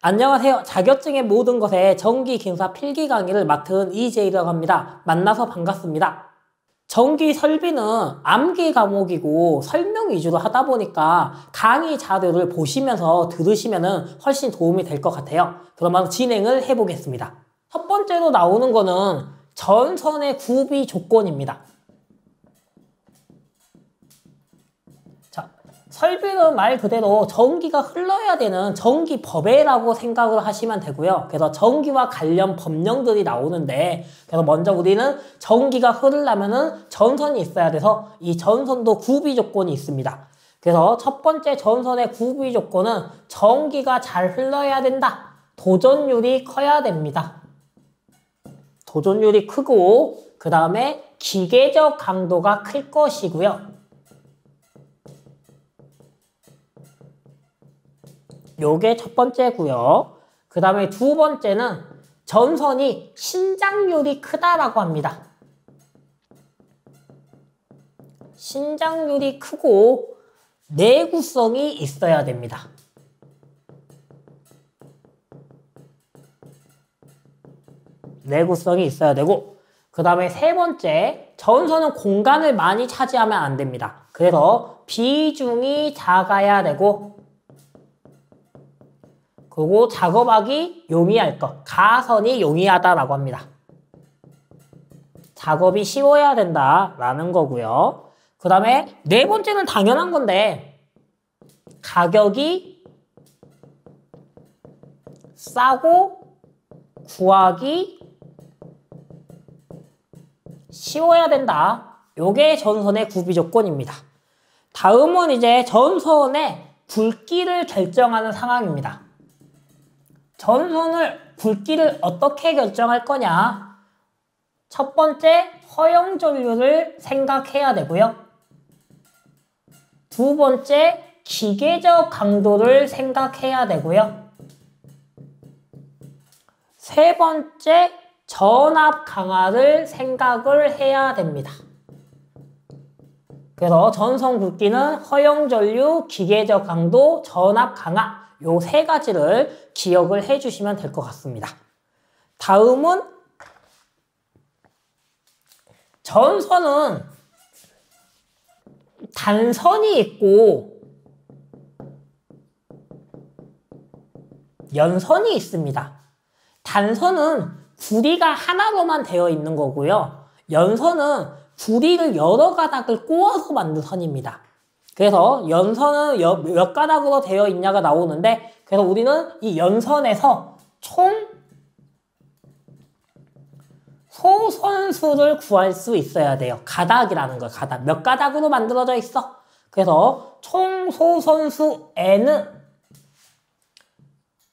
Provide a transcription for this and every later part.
안녕하세요. 자격증의 모든 것에 전기기능사 필기 강의를 맡은 이재이라고 합니다. 만나서 반갑습니다. 전기 설비는 암기 과목이고 설명 위주로 하다 보니까 강의 자료를 보시면서 들으시면 훨씬 도움이 될 것 같아요. 그러면 진행을 해보겠습니다. 첫 번째로 나오는 거는 전선의 구비 조건입니다. 설비는 말 그대로 전기가 흘러야 되는 전기법에라고 생각을 하시면 되고요. 그래서 전기와 관련 법령들이 나오는데, 그래서 먼저 우리는 전기가 흐르려면은 전선이 있어야 돼서 이 전선도 구비 조건이 있습니다. 그래서 첫 번째 전선의 구비 조건은 전기가 잘 흘러야 된다. 도전율이 커야 됩니다. 도전율이 크고 그 다음에 기계적 강도가 클 것이고요. 요게 첫 번째고요. 그 다음에 두 번째는 전선이 신장률이 크다라고 합니다. 신장률이 크고 내구성이 있어야 됩니다. 내구성이 있어야 되고, 그 다음에 세 번째, 전선은 공간을 많이 차지하면 안 됩니다. 그래서 비중이 작아야 되고, 그리고 작업하기 용이할 것, 가선이 용이하다라고 합니다. 작업이 쉬워야 된다라는 거고요. 그 다음에 네 번째는 당연한 건데, 가격이 싸고 구하기 쉬워야 된다. 요게 전선의 구비 조건입니다. 다음은 이제 전선의 굵기를 결정하는 상황입니다. 전선을 굵기를 어떻게 결정할 거냐? 첫 번째, 허용 전류를 생각해야 되고요. 두 번째, 기계적 강도를 생각해야 되고요. 세 번째, 전압 강화를 생각을 해야 됩니다. 그래서 전선 굵기는 허용 전류, 기계적 강도, 전압 강화, 요 세 가지를 기억을 해주시면 될 것 같습니다. 다음은 전선은 단선이 있고 연선이 있습니다. 단선은 구리가 하나로만 되어 있는 거고요. 연선은 구리를 여러 가닥을 꼬아서 만든 선입니다. 그래서 연선은 몇 가닥으로 되어 있냐가 나오는데, 그래서 우리는 이 연선에서 총 소선수를 구할 수 있어야 돼요. 가닥이라는 거, 가닥. 몇 가닥으로 만들어져 있어? 그래서 총 소선수 N은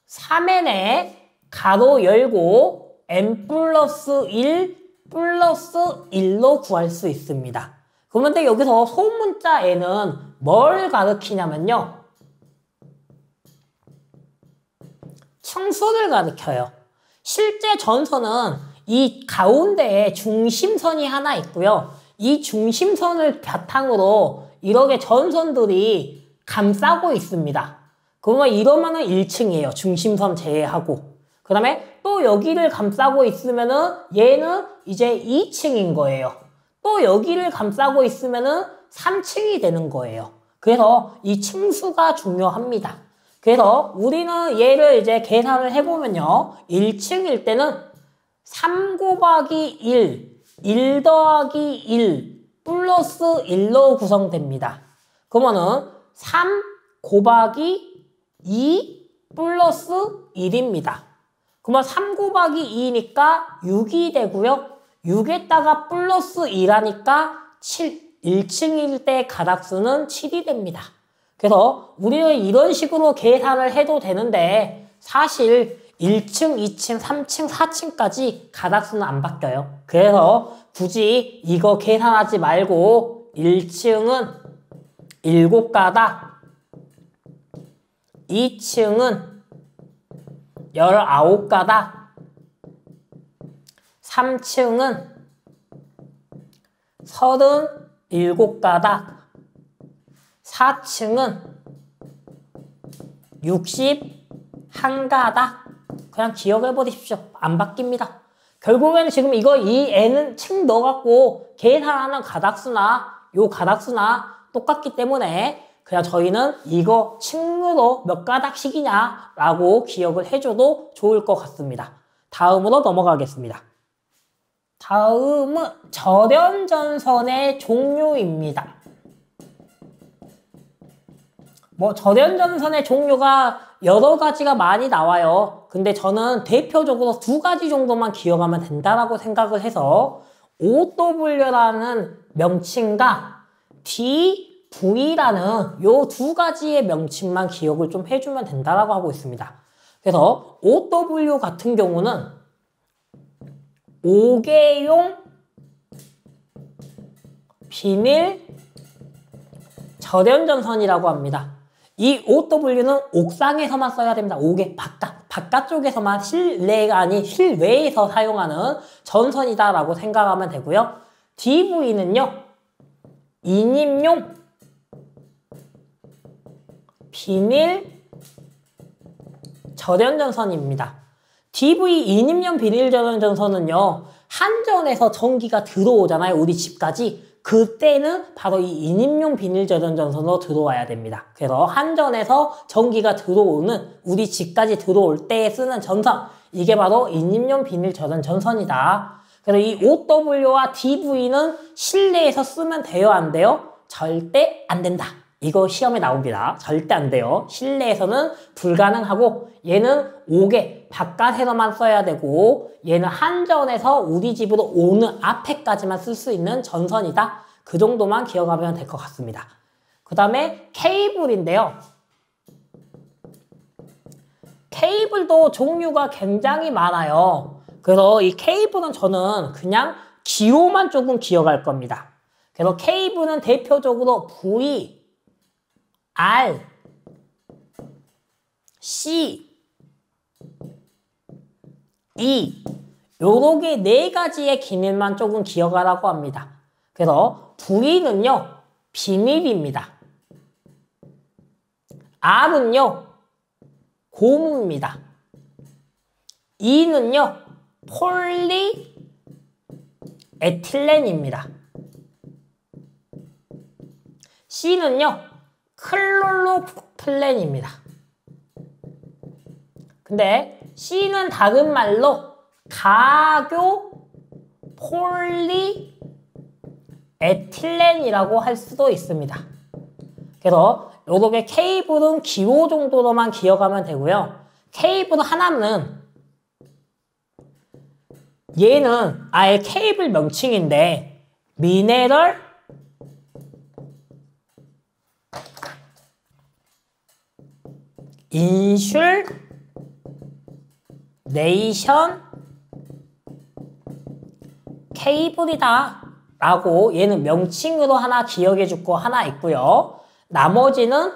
3N에 가로 열고 N 플러스 1 플러스 1로 구할 수 있습니다. 그런데 여기서 소문자 N은 뭘 가리키냐면요, 층수를 가리켜요. 실제 전선은 이 가운데에 중심선이 하나 있고요. 이 중심선을 바탕으로 이렇게 전선들이 감싸고 있습니다. 그러면 이러면은 1층이에요. 중심선 제외하고. 그 다음에 또 여기를 감싸고 있으면은 얘는 이제 2층인 거예요. 또 여기를 감싸고 있으면은 3층이 되는 거예요. 그래서 이 층수가 중요합니다. 그래서 우리는 얘를 이제 계산을 해보면요. 1층일 때는 3 곱하기 1 더하기 1 플러스 1로 구성됩니다. 그러면은 3 곱하기 2 플러스 1입니다. 그러면 3 곱하기 2니까 6이 되고요. 6에다가 플러스 2라니까 7. 1층일 때 가닥수는 7이 됩니다. 그래서 우리는 이런 식으로 계산을 해도 되는데, 사실 1층, 2층, 3층, 4층까지 가닥수는 안 바뀌어요. 그래서 굳이 이거 계산하지 말고 1층은 7가닥, 2층은 19가닥, 3층은 37가닥, 4층은 한 가닥. 그냥 기억해 버리십시오. 안 바뀝니다. 결국에는 지금 이거 이 n은 층 넣어갖고 계산하는 가닥수나 요 가닥수나 똑같기 때문에 그냥 저희는 이거 층으로 몇 가닥씩이냐 라고 기억을 해줘도 좋을 것 같습니다. 다음으로 넘어가겠습니다. 다음은 절연전선의 종류입니다. 절연전선의 종류가 여러 가지가 많이 나와요. 근데 저는 대표적으로 두 가지 정도만 기억하면 된다라고 생각을 해서 OW라는 명칭과 DV라는 요 두 가지의 명칭만 기억을 좀 해주면 된다라고 하고 있습니다. 그래서 OW 같은 경우는 5개용 비닐 절연전선이라고 합니다. 이 OW는 옥상에서만 써야 됩니다. 5개 바깥쪽에서만 실내가 아닌 실외에서 사용하는 전선이다라고 생각하면 되고요. DV는요. 인입용 비닐 절연전선입니다. DV 인입용 비닐 절연전선은요. 한전에서 전기가 들어오잖아요. 우리 집까지. 그때는 바로 이 인입용 비닐 절연전선으로 들어와야 됩니다. 그래서 한전에서 전기가 들어오는 우리 집까지 들어올 때 쓰는 전선, 이게 바로 인입용 비닐 절연전선이다. 그래서 이 OW와 DV는 실내에서 쓰면 돼요, 안 돼요? 절대 안 된다. 이거 시험에 나옵니다. 절대 안 돼요. 실내에서는 불가능하고 얘는 5개 바깥에서만 써야 되고 얘는 한전에서 우리 집으로 오는 앞에까지만 쓸 수 있는 전선이다. 그 정도만 기억하면 될 것 같습니다. 그 다음에 케이블인데요. 케이블도 종류가 굉장히 많아요. 그래서 이 케이블은 저는 그냥 기호만 조금 기억할 겁니다. 그래서 케이블은 대표적으로 V, R, C, E 요렇게 네 가지의 기능만 조금 기억하라고 합니다. 그래서 V는요 비밀입니다. R은요 고무입니다. E는요 폴리에틸렌입니다. C는요 클로로플렌입니다. 근데 C는 다른 말로 가교 폴리에틸렌이라고 할 수도 있습니다. 그래서 요렇게 케이블은 기호 정도로만 기억하면 되고요. 케이블 하나는 얘는 아예 케이블 명칭인데 미네럴 인슐레이션 케이블이다 라고 얘는 명칭으로 하나 기억해 주고 하나 있고요. 나머지는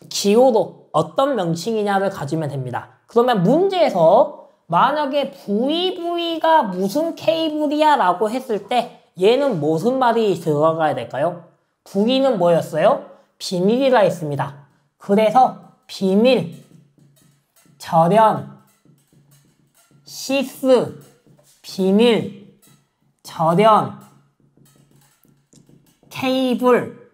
기호로 어떤 명칭이냐를 가지면 됩니다. 그러면 문제에서 만약에 VV가 무슨 케이블이야 라고 했을 때 얘는 무슨 말이 들어가야 될까요? V는 뭐였어요? 비밀이라 했습니다. 그래서 비밀, 절연, 시스, 비밀, 절연, 케이블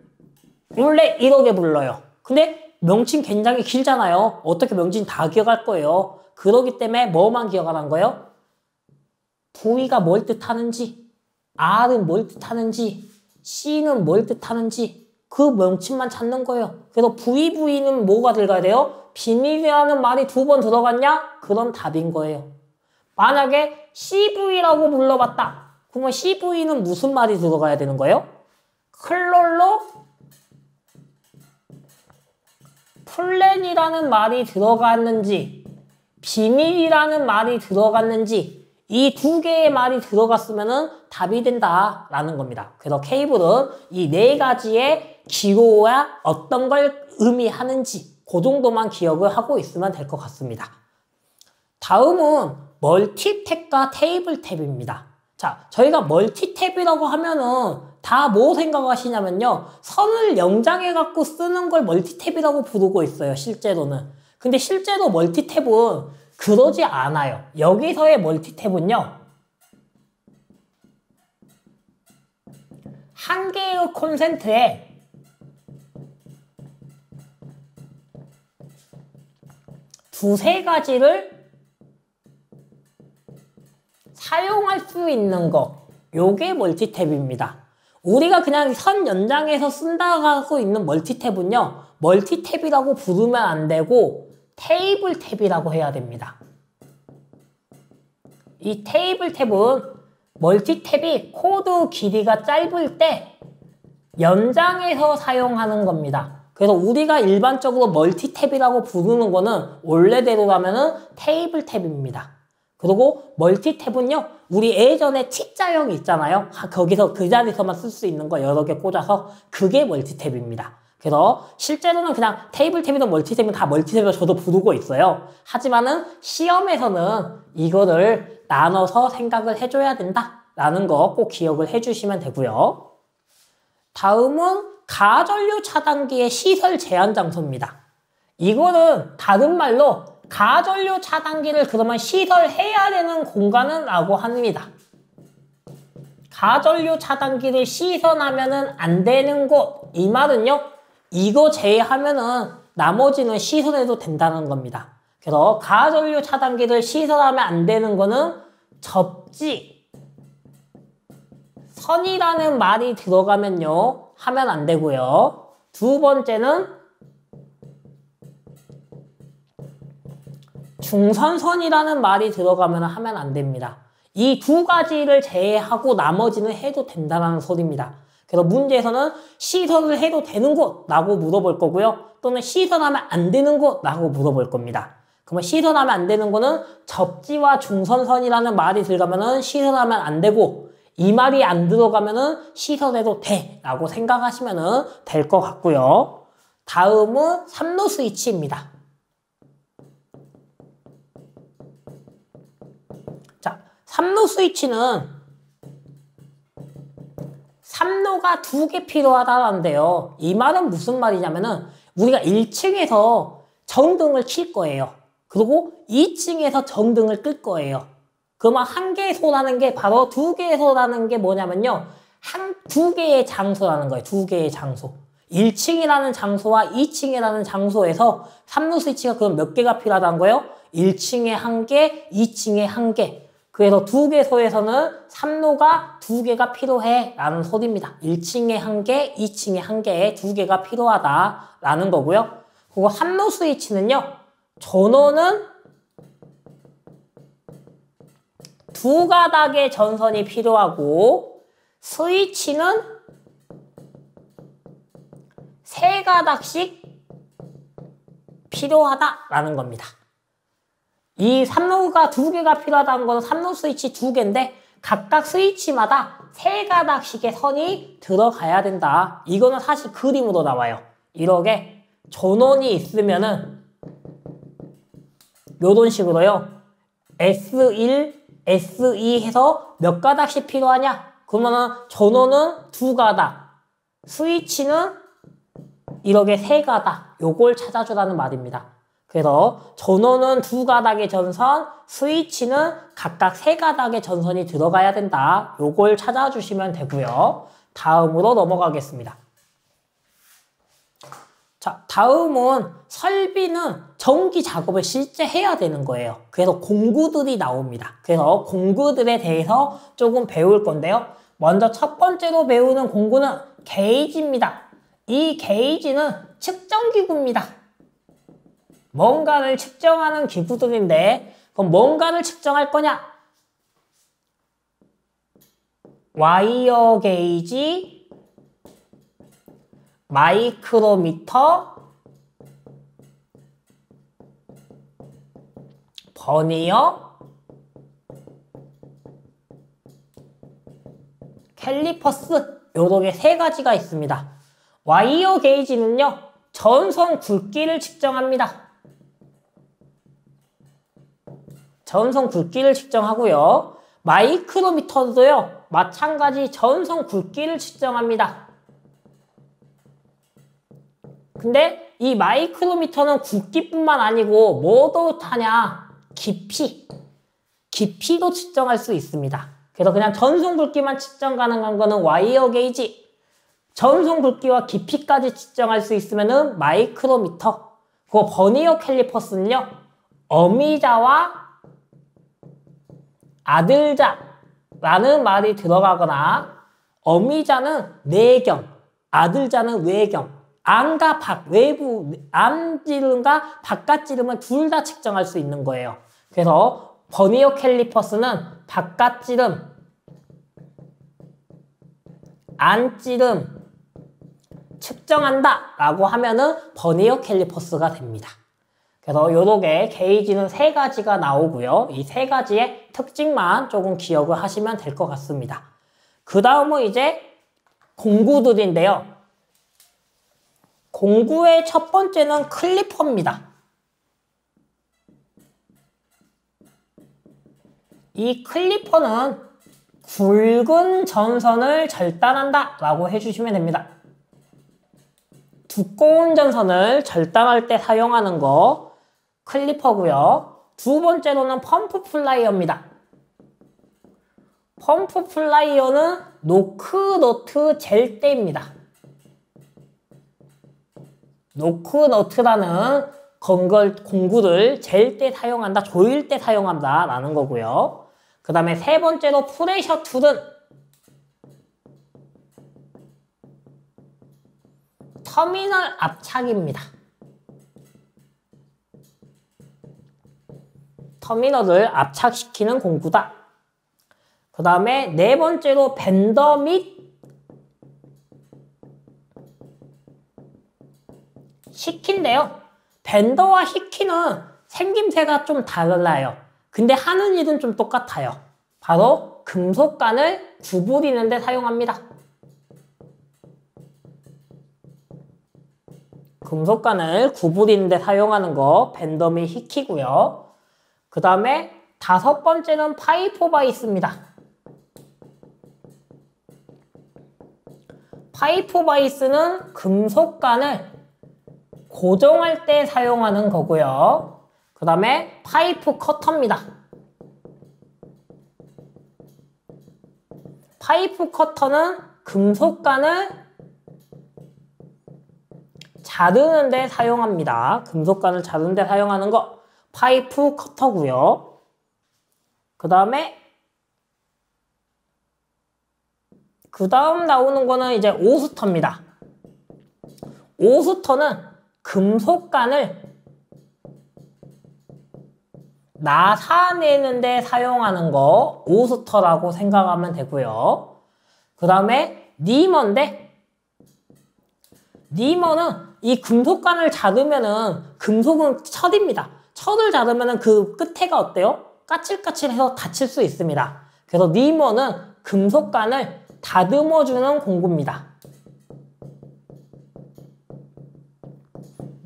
원래 이렇게 불러요. 근데 명칭 굉장히 길잖아요. 어떻게 명칭 다 기억할 거예요. 그러기 때문에 뭐만 기억하라는 거예요? V가 뭘 뜻하는지, R은 뭘 뜻하는지, C는 뭘 뜻하는지 그 명칭만 찾는 거예요. 그래서 VV는 뭐가 들어가야 돼요? 비밀이라는 말이 2번 들어갔냐? 그럼 답인 거예요. 만약에 CV라고 불러봤다. 그러면 CV는 무슨 말이 들어가야 되는 거예요? 클로로 플랜이라는 말이 들어갔는지 비밀이라는 말이 들어갔는지 이 두 개의 말이 들어갔으면 답이 된다라는 겁니다. 그래서 케이블은 이 네 가지의 기호와 어떤 걸 의미하는지 그 정도만 기억을 하고 있으면 될 것 같습니다. 다음은 멀티탭과 테이블탭입니다. 자, 저희가 멀티탭이라고 하면은 다 뭐 생각하시냐면요. 선을 연장해 갖고 쓰는 걸 멀티탭이라고 부르고 있어요. 실제로는. 근데 실제로 멀티탭은 그러지 않아요. 여기서의 멀티탭은요. 한 개의 콘센트에 두세 가지를 사용할 수 있는 거, 요게 멀티탭입니다. 우리가 그냥 선 연장해서 쓴다고 있는 멀티탭은요, 멀티탭이라고 부르면 안 되고 테이블 탭이라고 해야 됩니다. 이 테이블 탭은 멀티탭이 코드 길이가 짧을 때 연장해서 사용하는 겁니다. 그래서 우리가 일반적으로 멀티탭이라고 부르는 거는 원래대로라면은 테이블 탭입니다. 그리고 멀티탭은요, 우리 예전에 T자형 있잖아요. 거기서 그 자리에서만 쓸 수 있는 거 여러 개 꽂아서 그게 멀티탭입니다. 그래서 실제로는 그냥 테이블 탭이든 멀티탭이든 다 멀티탭으로 저도 부르고 있어요. 하지만은 시험에서는 이거를 나눠서 생각을 해줘야 된다라는 거 꼭 기억을 해주시면 되고요. 다음은 가전류 차단기의 시설 제한 장소입니다. 이거는 다른 말로 가전류 차단기를 그러면 시설해야 되는 공간은 라고 합니다. 가전류 차단기를 시설하면은 안 되는 곳, 이 말은요, 이거 제외하면은 나머지는 시설해도 된다는 겁니다. 그래서 가전류 차단기를 시설하면 안 되는 거는 접지, 선이라는 말이 들어가면요, 하면 안 되고요. 두 번째는 중선선이라는 말이 들어가면 하면 안 됩니다. 이 두 가지를 제외하고 나머지는 해도 된다는 소리입니다. 그래서 문제에서는 시설을 해도 되는 곳? 라고 물어볼 거고요. 또는 시설하면 안 되는 곳? 라고 물어볼 겁니다. 그러면 시설하면 안 되는 거는 접지와 중선선이라는 말이 들어가면 시설하면 안 되고, 이 말이 안 들어가면 시설해도 돼 라고 생각하시면 될 것 같고요. 다음은 3루 스위치입니다. 자, 3루 스위치는 3루가 2개 필요하다는데요. 이 말은 무슨 말이냐면은 우리가 1층에서 전등을 킬 거예요. 그리고 2층에서 전등을 끌 거예요. 그러면 1개소라는 게 바로 2개소라는 게 뭐냐면요. 2개의 장소라는 거예요. 2개의 장소. 1층이라는 장소와 2층이라는 장소에서 3루 스위치가 그럼 몇 개가 필요하다는 거예요? 1층에 1개, 2층에 1개. 그래서 2개소에서는 3루가 2개가 필요해 라는 소리입니다. 1층에 1개, 2층에 1개, 2개가 필요하다라는 거고요. 그리고 3루 스위치는요. 전원은 2가닥의 전선이 필요하고 스위치는 3가닥씩 필요하다라는 겁니다. 이 3루가 2개가 필요하다는 것은 3루 스위치 2개인데 각각 스위치마다 3가닥씩의 선이 들어가야 된다. 이거는 사실 그림으로 나와요. 이렇게 전원이 있으면은 요런 식으로요. S1, S2 해서 몇 가닥씩 필요하냐? 그러면은 전원은 2가닥, 스위치는 이렇게 3가닥, 요걸 찾아주라는 말입니다. 그래서 전원은 2가닥의 전선, 스위치는 각각 3가닥의 전선이 들어가야 된다. 요걸 찾아주시면 되고요. 다음으로 넘어가겠습니다. 자, 다음은 설비는 전기 작업을 실제 해야 되는 거예요. 그래서 공구들이 나옵니다. 그래서 공구들에 대해서 조금 배울 건데요. 먼저 첫 번째로 배우는 공구는 게이지입니다. 이 게이지는 측정기구입니다. 뭔가를 측정하는 기구들인데 그럼 뭔가를 측정할 거냐? 와이어 게이지, 마이크로미터, 버니어, 캘리퍼스 요렇게 3가지가 있습니다. 와이어 게이지는요. 전선 굵기를 측정합니다. 전선 굵기를 측정하고요. 마이크로미터도요. 마찬가지 전선 굵기를 측정합니다. 근데 이 마이크로미터는 굵기뿐만 아니고 뭐도 타냐? 깊이도 측정할 수 있습니다. 그래서 그냥 전송 굵기만 측정 가능한 거는 와이어 게이지, 전송 굵기와 깊이까지 측정할 수 있으면은 마이크로미터. 그 버니어 캘리퍼스는요, 어미자와 아들자라는 말이 들어가거나, 어미자는 내경, 아들자는 외경, 안과 밖, 외부, 안 지름과 바깥 지름을 둘 다 측정할 수 있는 거예요. 그래서 버니어 캘리퍼스는 바깥 지름, 안 지름 측정한다 라고 하면은 버니어 캘리퍼스가 됩니다. 그래서 요렇게 게이지는 3가지가 나오고요. 이 3가지의 특징만 조금 기억을 하시면 될 것 같습니다. 그 다음은 이제 공구들인데요. 공구의 첫 번째는 클리퍼입니다. 이 클리퍼는 굵은 전선을 절단한다 라고 해주시면 됩니다. 두꺼운 전선을 절단할 때 사용하는 거 클리퍼고요. 두 번째로는 펌프 플라이어입니다. 펌프 플라이어는 노크너트 젤대입니다. 노크너트라는 공구를 젤 때 사용한다, 조일 때 사용한다 라는 거고요. 그 다음에 세 번째로 프레셔 툴은 터미널 압착입니다. 터미널을 압착시키는 공구다. 그 다음에 네 번째로 밴더 및 식기인데요. 밴더와 식기는 생김새가 좀 달라요. 근데 하는 일은 좀 똑같아요. 바로 금속관을 구부리는 데 사용합니다. 금속관을 구부리는 데 사용하는 거 밴더 및 식기고요. 그 다음에 다섯 번째는 파이포바이스입니다. 파이포바이스는 금속관을 고정할 때 사용하는 거고요. 그 다음에 파이프 커터입니다. 파이프 커터는 금속관을 자르는 데 사용합니다. 금속관을 자르는 데 사용하는 거 파이프 커터고요. 그 다음에 그 다음 나오는 거는 이제 오스터입니다. 오스터는 금속관을 나사내는 데 사용하는 거 오스터라고 생각하면 되고요. 그 다음에 니머인데, 니머는 이 금속관을 자르면은, 금속은 철입니다. 철을 자르면은 그 끝에가 어때요? 까칠까칠해서 다칠 수 있습니다. 그래서 니머는 금속관을 다듬어주는 공구입니다.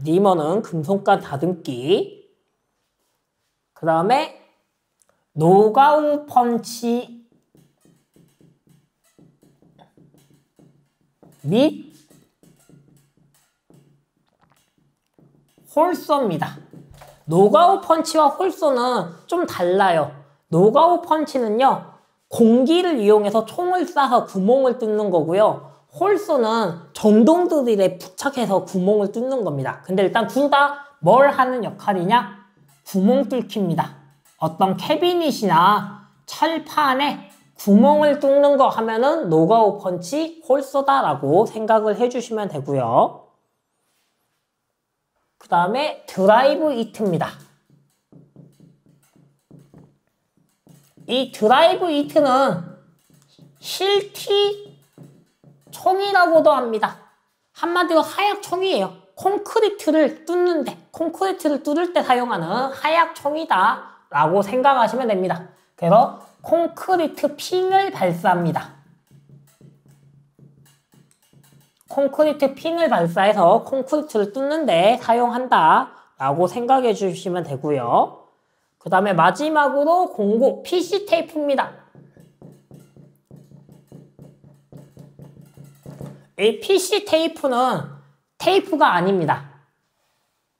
니머는 금속관 다듬기. 그 다음에 노가우 펀치 및 홀서입니다. 노가우 펀치와 홀서는 좀 달라요. 노가우 펀치는요, 공기를 이용해서 총을 쏴서 구멍을 뚫는 거고요. 홀서는 전동 드릴에 부착해서 구멍을 뚫는 겁니다. 근데 일단 둘 다 뭘 하는 역할이냐? 구멍 뚫기입니다. 어떤 캐비닛이나 철판에 구멍을 뚫는 거 하면은 노가우 펀치, 홀서다라고 생각을 해주시면 되고요. 그 다음에 드라이브 이트입니다. 이 드라이브 이트는 실티 총이라고도 합니다. 한마디로 하약 총이에요. 콘크리트를 뚫을 때 사용하는 하약 총이다 라고 생각하시면 됩니다. 그래서 콘크리트 핀을 발사합니다. 콘크리트 핀을 발사해서 콘크리트를 뚫는 데 사용한다 라고 생각해 주시면 되고요. 그 다음에 마지막으로 공구 PC 테이프입니다. 이 PC 테이프는 테이프가 아닙니다.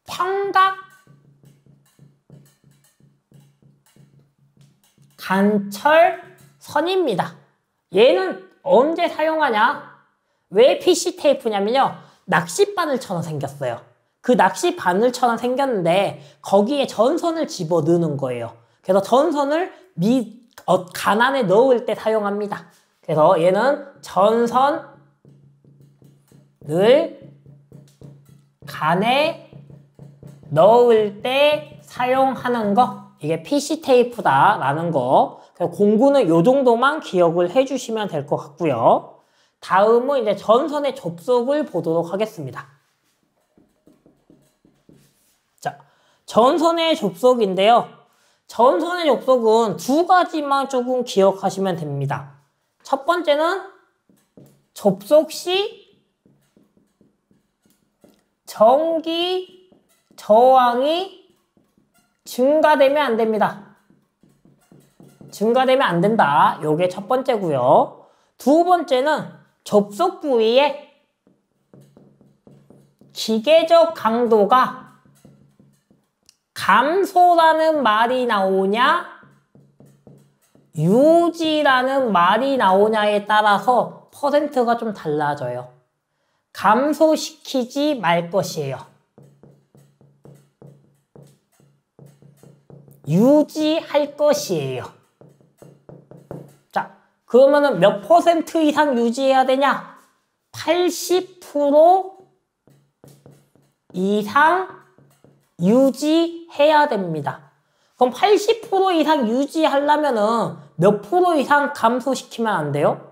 평각 간철선입니다. 얘는 언제 사용하냐? 왜 PC 테이프냐면요. 낚싯바늘처럼 생겼어요. 그 낚싯바늘처럼 생겼는데 거기에 전선을 집어 넣는 거예요. 그래서 전선을 간 안에 넣을 때 사용합니다. 그래서 얘는 전선을 간에 넣을 때 사용하는 거, 이게 PC 테이프다라는 거. 공부는 요 정도만 기억을 해주시면 될 것 같고요. 다음은 이제 전선의 접속을 보도록 하겠습니다. 자, 전선의 접속인데요. 전선의 접속은 두 가지만 조금 기억하시면 됩니다. 첫 번째는 접속 시 전기 저항이 증가되면 안 됩니다. 증가되면 안 된다. 요게 첫 번째고요. 두 번째는 접속 부위에 기계적 강도가 감소라는 말이 나오냐 유지라는 말이 나오냐에 따라서 퍼센트가 좀 달라져요. 감소시키지 말 것이에요. 유지할 것이에요. 자, 그러면은 몇 퍼센트 이상 유지해야 되냐? 80% 이상 유지해야 됩니다. 그럼 80% 이상 유지하려면은 몇 프로 이상 감소시키면 안 돼요?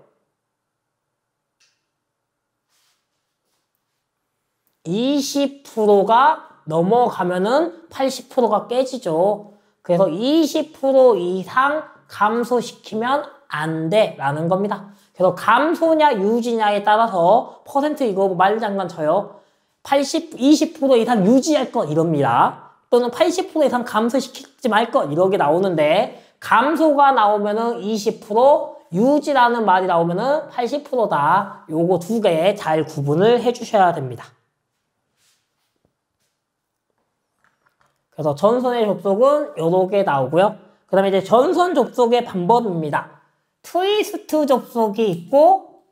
20%가 넘어가면은 80%가 깨지죠. 그래서 20% 이상 감소시키면 안 돼 라는 겁니다. 그래서 감소냐 유지냐에 따라서 퍼센트 이거 말장난 쳐요. 20% 이상 유지할 것 이럽니다. 또는 80% 이상 감소시키지 말 것 이렇게 나오는데 감소가 나오면은 20%, 유지라는 말이 나오면은 80%다. 요거 두 개 잘 구분을 해주셔야 됩니다. 그래서 전선의 접속은 요렇게 나오고요. 그 다음에 이제 전선 접속의 방법입니다. 트위스트 접속이 있고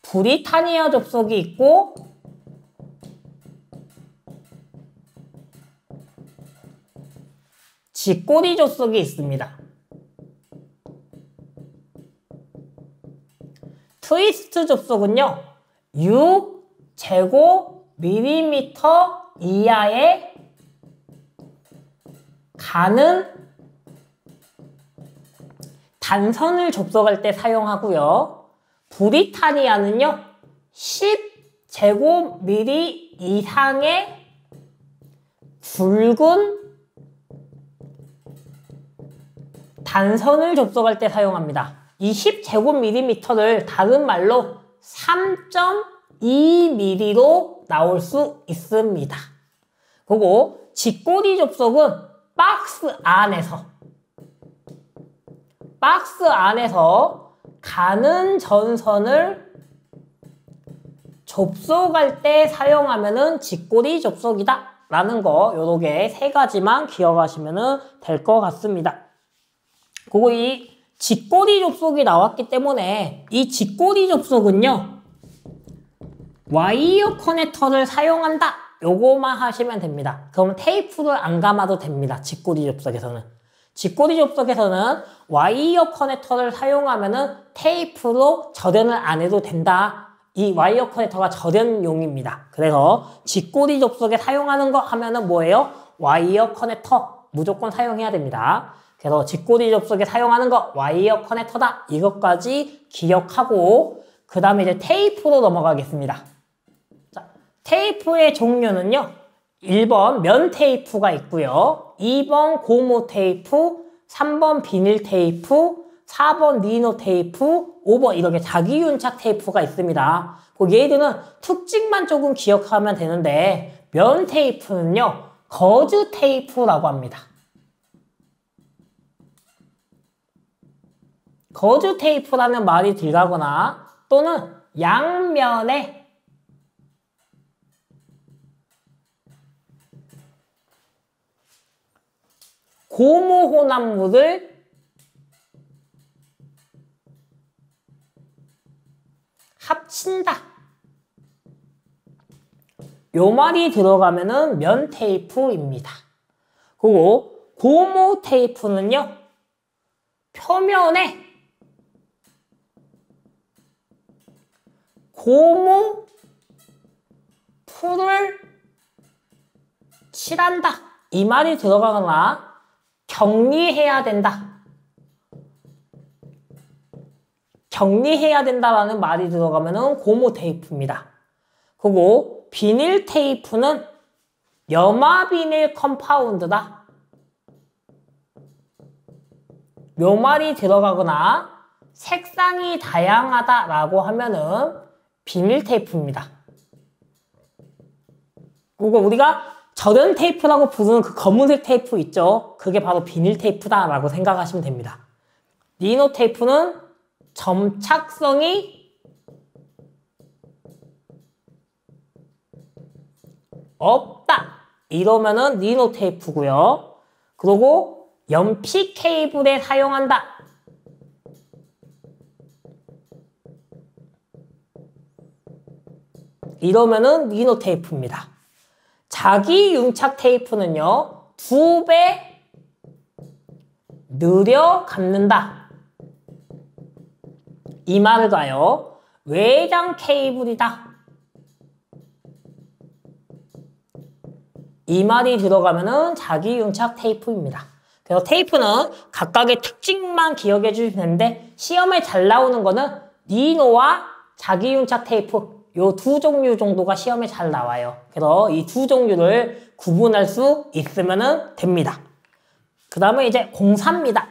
브리타니아 접속이 있고 직고리 접속이 있습니다. 트위스트 접속은요 6제곱밀리미터 이하의 가는 단선을 접속할 때 사용하고요. 브리타니아는요 10제곱밀리 이상의 굵은 단선을 접속할 때 사용합니다. 이 10제곱밀리미터를 다른 말로 3.2mm로 나올 수 있습니다. 그리고 직고리 접속은 박스 안에서 가는 전선을 접속할 때 사용하면은 직고리 접속이다 라는 거 요렇게 세 가지만 기억하시면 될 것 같습니다. 그리고 이 직고리 접속이 나왔기 때문에 이 직고리 접속은요 와이어 커넥터를 사용한다 요거만 하시면 됩니다. 그럼 테이프를 안 감아도 됩니다. 직고리 접속에서는 와이어 커넥터를 사용하면은 테이프로 절연을 안 해도 된다. 이 와이어 커넥터가 절연용입니다. 그래서 직고리 접속에 사용하는 거 하면은 뭐예요? 와이어 커넥터 무조건 사용해야 됩니다. 그래서 직고리 접속에 사용하는 거 와이어 커넥터다. 이것까지 기억하고 그 다음에 이제 테이프로 넘어가겠습니다. 자, 테이프의 종류는요. 1번 면 테이프가 있고요. 2번 고무 테이프, 3번 비닐 테이프, 4번 리노 테이프, 5번 이렇게 자기윤착 테이프가 있습니다. 얘들은 특징만 조금 기억하면 되는데 면 테이프는요. 거즈 테이프라고 합니다. 거즈 테이프라는 말이 들어가거나 또는 양면에 고무혼합물을 합친다. 요 말이 들어가면은 면 테이프입니다. 그리고 고무 테이프는요, 표면에 고무 풀을 칠한다. 이 말이 들어가거나 격리해야 된다. 격리해야 된다라는 말이 들어가면은 고무 테이프입니다. 그리고 비닐 테이프는 염화 비닐 컴파운드다. 요 말이 들어가거나 색상이 다양하다라고 하면은 비닐 테이프입니다. 그리고 우리가 절연 테이프라고 부르는 그 검은색 테이프 있죠? 그게 바로 비닐 테이프다라고 생각하시면 됩니다. 리노 테이프는 점착성이 없다. 이러면은 리노 테이프고요. 그리고 연필 케이블에 사용한다. 이러면은 리노 테이프입니다. 자기 윤착 테이프는요, 2배 느려 감는다. 이 말을 가요. 외장 케이블이다. 이 말이 들어가면은 자기 윤착 테이프입니다. 그래서 테이프는 각각의 특징만 기억해 주시면 되는데, 시험에 잘 나오는 거는 리노와 자기 윤착 테이프, 요 두 종류 정도가 시험에 잘 나와요. 그래서 이 두 종류를 구분할 수 있으면 됩니다. 그 다음에 이제 공사입니다.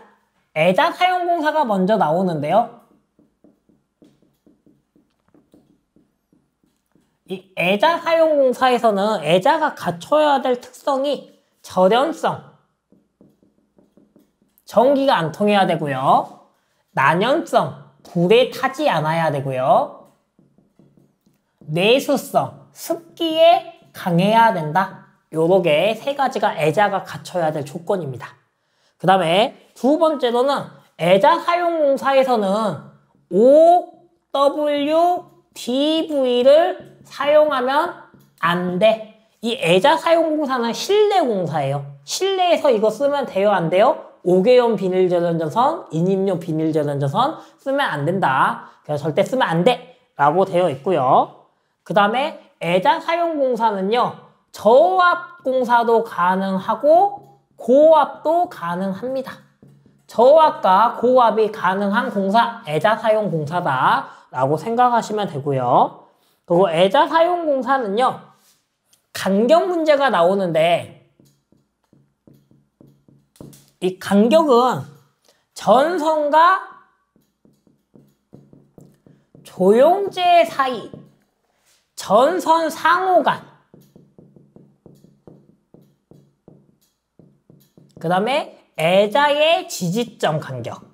애자 사용 공사가 먼저 나오는데요. 이 애자 사용 공사에서는 애자가 갖춰야 될 특성이 절연성, 전기가 안 통해야 되고요. 난연성, 불에 타지 않아야 되고요. 내수성, 습기에 강해야 된다. 요렇게 세 가지가 애자가 갖춰야 될 조건입니다. 그 다음에 두 번째로는 애자 사용 공사에서는 OWDV를 사용하면 안 돼. 이 애자 사용 공사는 실내 공사예요. 실내에서 이거 쓰면 돼요, 안 돼요? 5개용 비닐 절연자선, 인입용 비닐 절연자선 쓰면 안 된다. 그래서 절대 쓰면 안 돼. 라고 되어 있고요. 그 다음에 애자 사용 공사는요, 저압 공사도 가능하고 고압도 가능합니다. 저압과 고압이 가능한 공사, 애자 사용 공사다 라고 생각하시면 되고요. 그리고 애자 사용 공사는요, 간격 문제가 나오는데, 이 간격은 전선과 조용제 사이, 전선 상호간, 그 다음에 애자의 지지점 간격,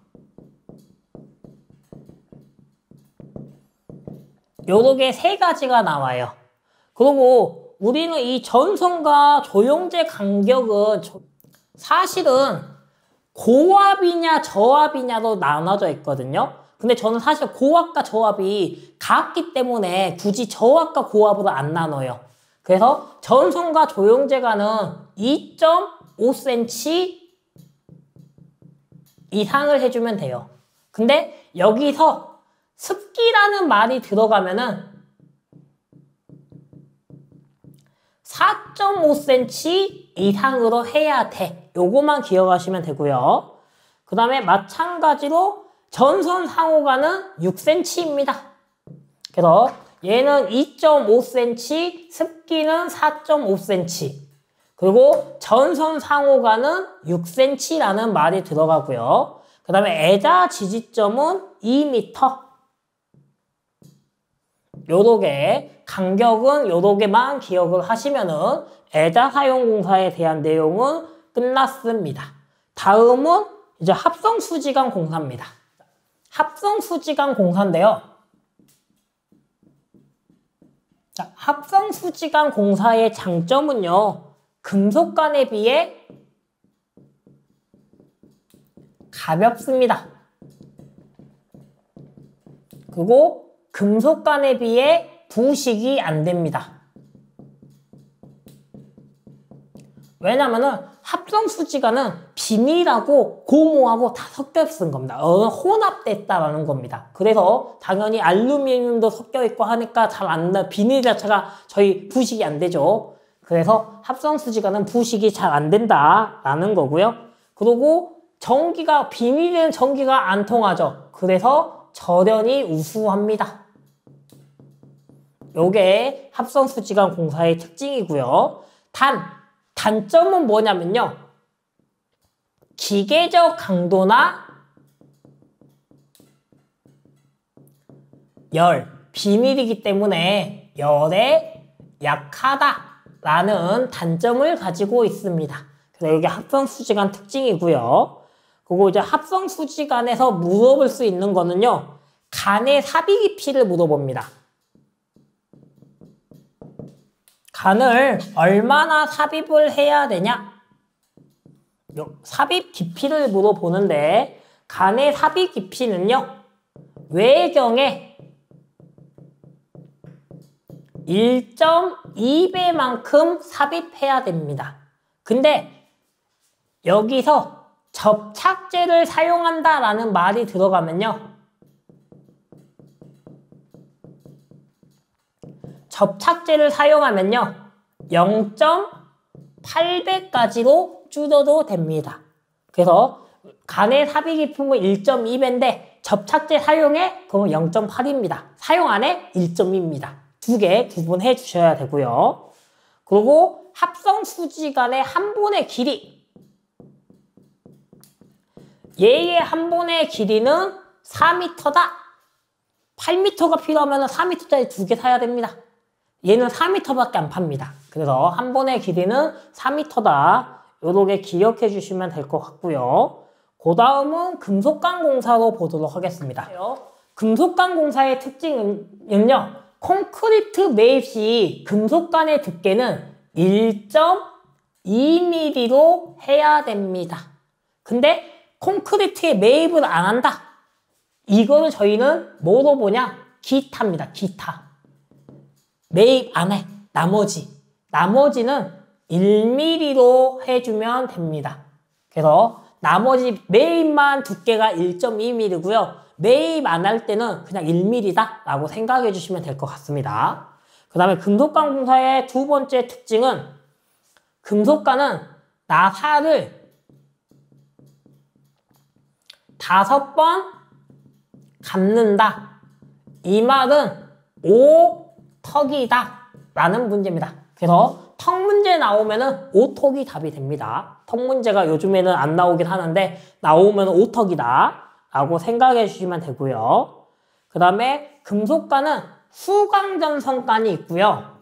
요렇게 세 가지가 나와요. 그리고 우리는 이 전선과 조용제 간격은 사실은 고압이냐 저압이냐로 나눠져 있거든요. 근데 저는 사실 고압과 저압이 같기 때문에 굳이 저압과 고압으로 안 나눠요. 그래서 전선과 조용제간은 2.5cm 이상을 해주면 돼요. 근데 여기서 습기라는 말이 들어가면은 4.5cm 이상으로 해야 돼. 요거만 기억하시면 되고요. 그 다음에 마찬가지로 전선 상호간은 6cm입니다. 그래서 얘는 2.5cm, 습기는 4.5cm. 그리고 전선 상호간은 6cm라는 말이 들어가고요. 그 다음에 애자 지지점은 2m. 요렇게 간격은 요렇게만 기억을 하시면은 애자 사용 공사에 대한 내용은 끝났습니다. 다음은 이제 합성 수지관 공사입니다. 합성수지간 공사인데요. 자, 합성수지간 공사의 장점은요. 금속관에 비해 가볍습니다. 그리고 금속관에 비해 부식이 안 됩니다. 왜냐면은 합성수지관은 비닐하고 고무하고 다 섞여 있는 겁니다. 혼합됐다라는 겁니다. 그래서 당연히 알루미늄도 섞여 있고 하니까 비닐 자체가 저희 부식이 안 되죠. 그래서 합성수지관은 부식이 잘 안 된다라는 거고요. 그리고 비닐은 전기가 안 통하죠. 그래서 절연이 우수합니다. 요게 합성수지관 공사의 특징이고요. 단점은 뭐냐면요. 기계적 강도나 비닐이기 때문에 열에 약하다라는 단점을 가지고 있습니다. 그래서 이게 합성수지관 특징이고요. 그리고 이제 합성수지관에서 물어볼 수 있는 거는요. 간의 삽입 깊이를 물어봅니다. 간을 얼마나 삽입을 해야 되냐? 삽입 깊이를 물어보는데 간의 삽입 깊이는요. 외경에 1.2배만큼 삽입해야 됩니다. 근데 여기서 접착제를 사용한다라는 말이 들어가면요. 접착제를 사용하면요. 0.8배까지로 줄여도 됩니다. 그래서 간의 삽입 깊이는 1.2배인데 접착제 사용에 그건 0.8입니다. 사용 안에 1.2입니다. 두 개 구분해 주셔야 되고요. 그리고 합성수지간의 한 본의 길이. 얘의 한 본의 길이는 4m다. 8m가 필요하면 4m짜리 두 개 사야 됩니다. 얘는 4m밖에 안 팝니다. 그래서 한 번의 길이는 4m다. 요렇게 기억해 주시면 될 것 같고요. 그 다음은 금속관 공사로 보도록 하겠습니다. 금속관 공사의 특징은요. 콘크리트 매입 시 금속관의 두께는 1.2mm로 해야 됩니다. 근데 콘크리트에 매입을 안 한다. 이거는 저희는 뭐로 보냐? 기타입니다. 기타. 매입 안 해. 나머지는 1mm로 해주면 됩니다. 그래서 나머지 매입만 두께가 1.2mm고요. 매입 안 할 때는 그냥 1mm다 라고 생각해 주시면 될 것 같습니다. 그 다음에 금속관 공사의 두 번째 특징은 금속관은 나사를 5번 감는다. 이 말은 오턱이다 라는 문제입니다. 그래서 턱 문제 나오면은 오턱이 답이 됩니다. 턱 문제가 요즘에는 안 나오긴 하는데 나오면 오턱이다 라고 생각해 주시면 되고요. 그 다음에 금속관은 후광전선관이 있고요.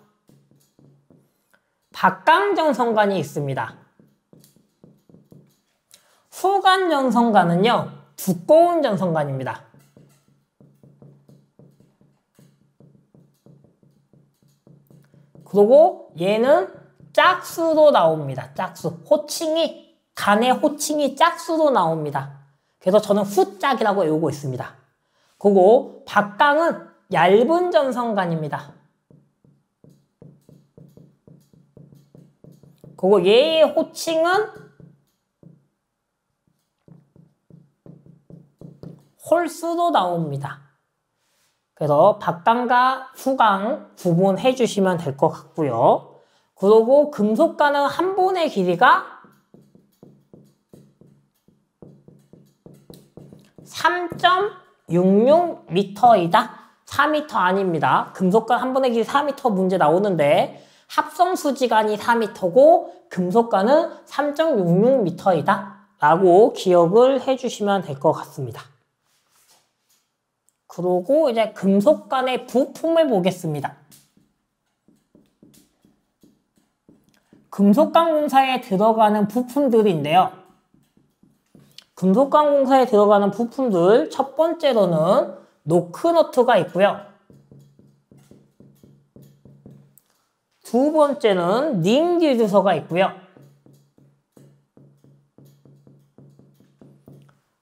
박광전선관이 있습니다. 후광전선관은요. 두꺼운 전선관입니다. 그리고 얘는 짝수로 나옵니다. 짝수. 간의 호칭이 짝수로 나옵니다. 그래서 저는 후짝이라고 외우고 있습니다. 그리고 박강은 얇은 전선관입니다. 그리고 얘의 호칭은 홀수로 나옵니다. 그래서 박강과 후강 구분해 주시면 될 것 같고요. 그리고 금속관은 한 본의 길이가 3.66m이다. 4m 아닙니다. 금속관 한 본의 길이 4m 문제 나오는데 합성수지관이 4m고 금속관은 3.66m이다. 라고 기억을 해주시면 될 것 같습니다. 그리고 이제 금속관의 부품을 보겠습니다. 금속관 공사에 들어가는 부품들인데요. 금속관 공사에 들어가는 부품들 첫 번째로는 노크너트가 있고요. 두 번째는 링 디퓨저가 있고요.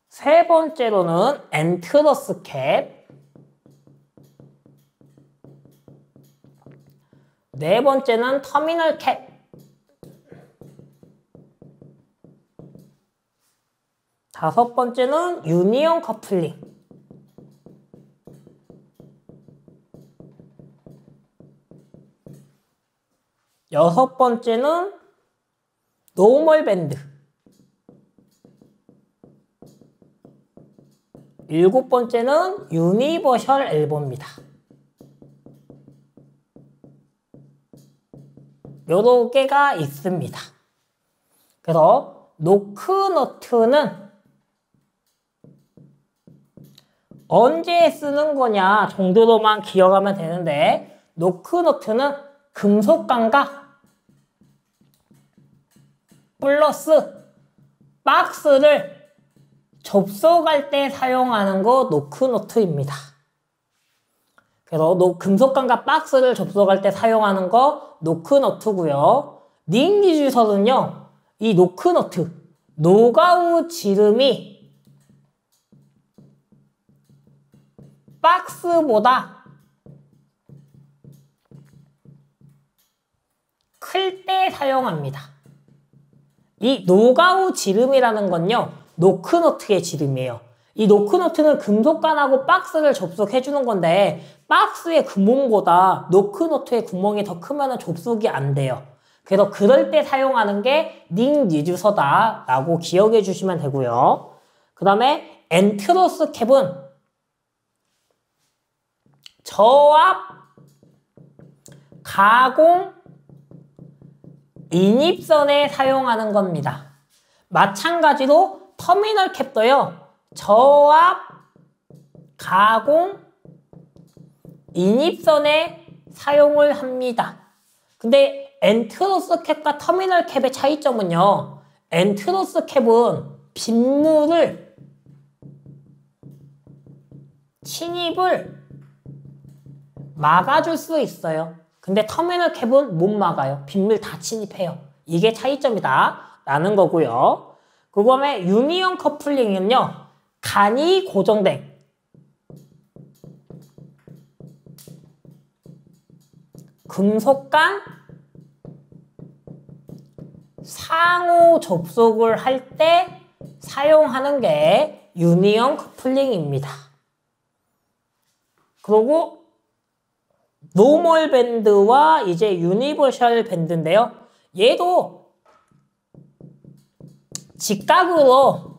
세 번째로는 엔트러스 캡. 네 번째는 터미널 캡. 다섯 번째는 유니온 커플링. 여섯 번째는 노멀 밴드. 일곱 번째는 유니버셜 엘보입니다. 여러 개가 있습니다. 그래서 노크너트는 언제 쓰는 거냐 정도로만 기억하면 되는데, 노크너트는 금속관과 플러스 박스를 접속할 때 사용하는 거 노크너트입니다. 그래서 금속관과 박스를 접속할 때 사용하는 거 노크너트고요. 링 디퓨저는요, 이 노크너트, 노가우 지름이 박스보다 클 때 사용합니다. 이 노가우 지름이라는 건요, 노크너트의 지름이에요. 이 노크너트는 금속관하고 박스를 접속해주는 건데, 박스의 구멍보다 노크너트의 구멍이 더 크면 접속이 안 돼요. 그래서 그럴 때 사용하는 게 링 디퓨저다 라고 기억해 주시면 되고요. 그 다음에 엔트러스 캡은 저압, 가공, 인입선에 사용하는 겁니다. 마찬가지로 터미널 캡도요, 저압, 가공, 인입선에 사용을 합니다. 근데 엔트러스 캡과 터미널 캡의 차이점은요, 엔트러스 캡은 빗물을 침입을 막아줄 수 있어요. 근데 터미널 캡은 못 막아요. 빗물 다 침입해요. 이게 차이점이다 라는 거고요. 그 다음에 유니온 커플링은요, 간이 고정된 금속관 상호 접속을 할 때 사용하는 게 유니온 커플링입니다. 그리고 노멀 밴드와 이제 유니버셜 밴드인데요. 얘도 직각으로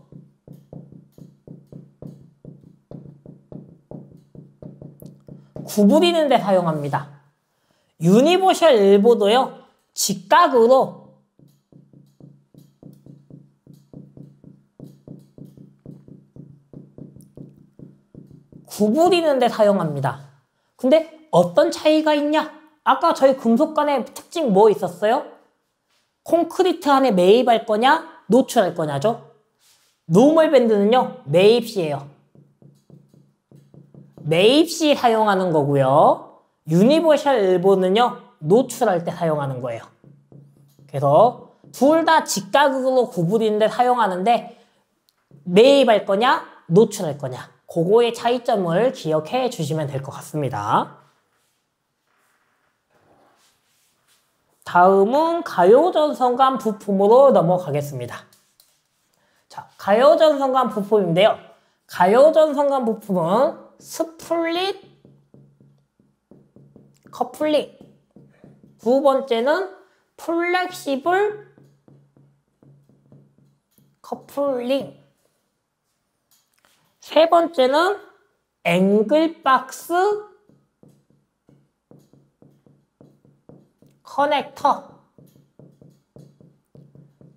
구부리는 데 사용합니다. 유니버셜 엘보도요, 직각으로 구부리는 데 사용합니다. 근데 어떤 차이가 있냐? 아까 저희 금속관의 특징 뭐 있었어요? 콘크리트 안에 매입할 거냐? 노출할 거냐죠? 노멀 밴드는요, 매입시예요. 매입시 사용하는 거고요. 유니버셜 엘보는요, 노출할 때 사용하는 거예요. 그래서 둘 다 직각으로 구부리는 데 사용하는데, 매입할 거냐? 노출할 거냐? 그거의 차이점을 기억해 주시면 될 것 같습니다. 다음은 가요전선관 부품으로 넘어가겠습니다. 자, 가요전선관 부품인데요. 가요전선관 부품은 스플릿 커플링, 두 번째는 플렉시블 커플링, 세 번째는 앵글박스 커넥터,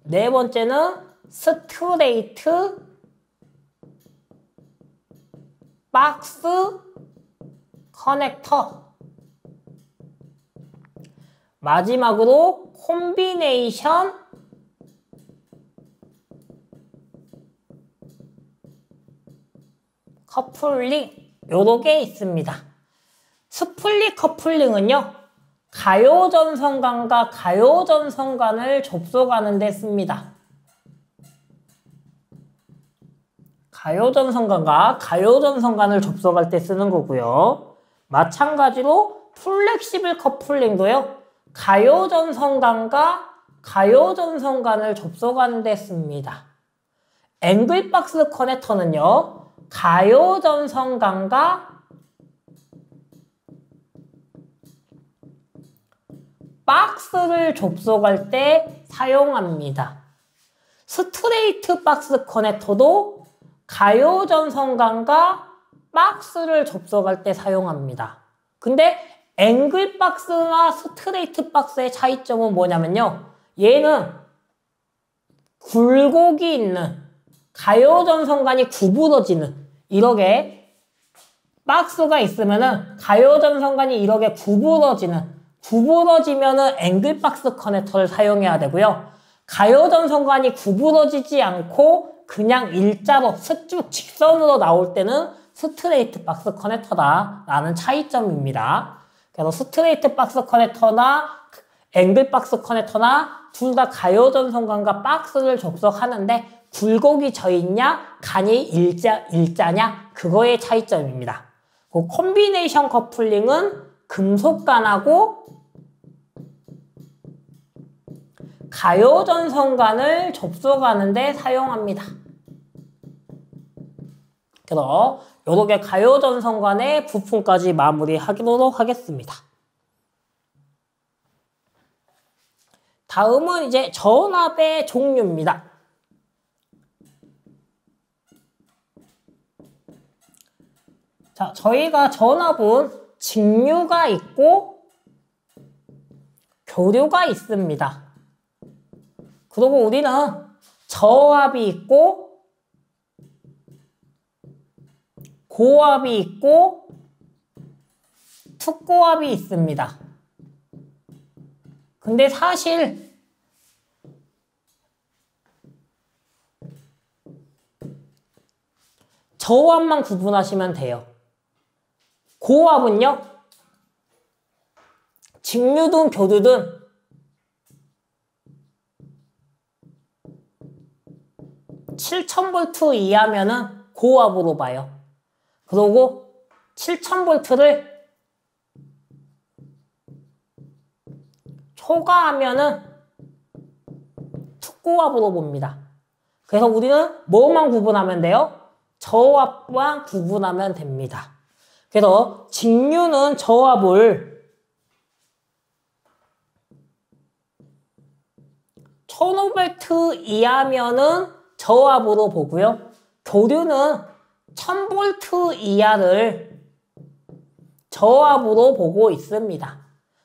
네 번째는 스트레이트 박스 커넥터, 마지막으로 콤비네이션 커플링 요렇게 있습니다. 스플릿 커플링은요, 가요전선관과 가요전선관을 접속하는 데 씁니다. 가요전선관과 가요전선관을 접속할 때 쓰는 거고요. 마찬가지로 플렉시블 커플링도요, 가요전선관과 가요전선관을 접속하는 데 씁니다. 앵글박스 커넥터는요, 가요전선관과 박스를 접속할 때 사용합니다. 스트레이트 박스 커넥터도 가요전선관과 박스를 접속할 때 사용합니다. 근데 앵글 박스나 스트레이트 박스의 차이점은 뭐냐면요, 얘는 굴곡이 있는, 가요전선관이 구부러지는, 이렇게 박스가 있으면은 가요전선관이 이렇게 구부러지면은 앵글 박스 커넥터를 사용해야 되고요. 가요전선관이 구부러지지 않고 그냥 일자로 쭉 직선으로 나올 때는 스트레이트 박스 커넥터다 라는 차이점입니다. 그래서 스트레이트 박스 커넥터나 앵글 박스 커넥터나 둘 다 가요전선관과 박스를 접속하는데 굴곡이 져 있냐, 간이 일자냐, 그거의 차이점입니다. 그 콤비네이션 커플링은 금속관하고 가요전선관을 접속하는 데 사용합니다. 그래서 이렇게 가요전선관의 부품까지 마무리하도록 하겠습니다. 다음은 이제 전압의 종류입니다. 자, 저희가 전압은 직류가 있고 교류가 있습니다. 그리고 우리는 저압이 있고 고압이 있고 특고압이 있습니다. 근데 사실 저압만 구분하시면 돼요. 고압은요, 직류든 교류든 (7000V) 이하면은 고압으로 봐요. 그리고 7000V를 초과하면은 특고압으로 봅니다. 그래서 우리는 뭐만 구분하면 돼요? 저압만 구분하면 됩니다. 그래서 직류는 저압을 1500V 이하면은 저압으로 보고요. 교류는 1000V 이하를 저압으로 보고 있습니다.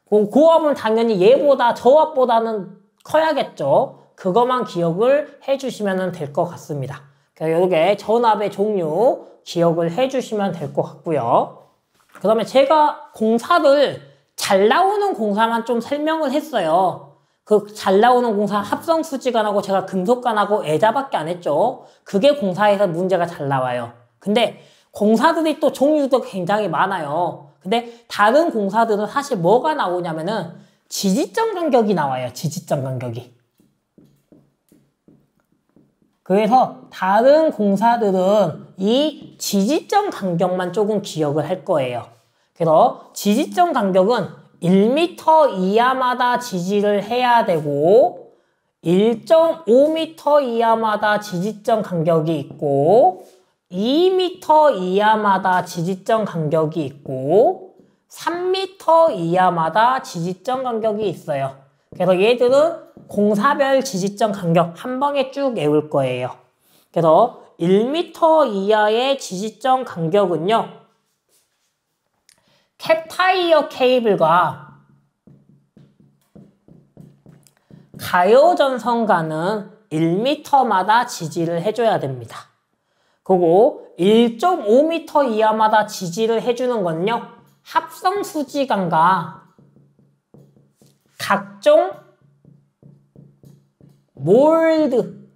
고압은 당연히 얘보다 저압보다는 커야겠죠. 그것만 기억을 해주시면 될 것 같습니다. 이렇게 전압의 종류 기억을 해주시면 될 것 같고요. 그 다음에 제가 공사를 잘 나오는 공사만 좀 설명을 했어요. 그 잘 나오는 공사 합성수지관하고 제가 금속관하고 애자밖에 안 했죠. 그게 공사에서 문제가 잘 나와요. 근데 공사들이 또 종류도 굉장히 많아요. 근데 다른 공사들은 사실 뭐가 나오냐면은 지지점 간격이 나와요. 지지점 간격이. 그래서 다른 공사들은 이 지지점 간격만 조금 기억을 할 거예요. 그래서 지지점 간격은 1m 이하마다 지지를 해야 되고 1.5m 이하마다 지지점 간격이 있고 2m 이하마다 지지점 간격이 있고 3m 이하마다 지지점 간격이 있어요. 그래서 얘들은 공사별 지지점 간격 한 방에 쭉 외울 거예요. 그래서 1m 이하의 지지점 간격은요, 캡타이어 케이블과 가요전선관은 1m마다 지지를 해줘야 됩니다. 그리고 1.5m 이하마다 지지를 해주는 건요, 합성수지관과 각종 몰드,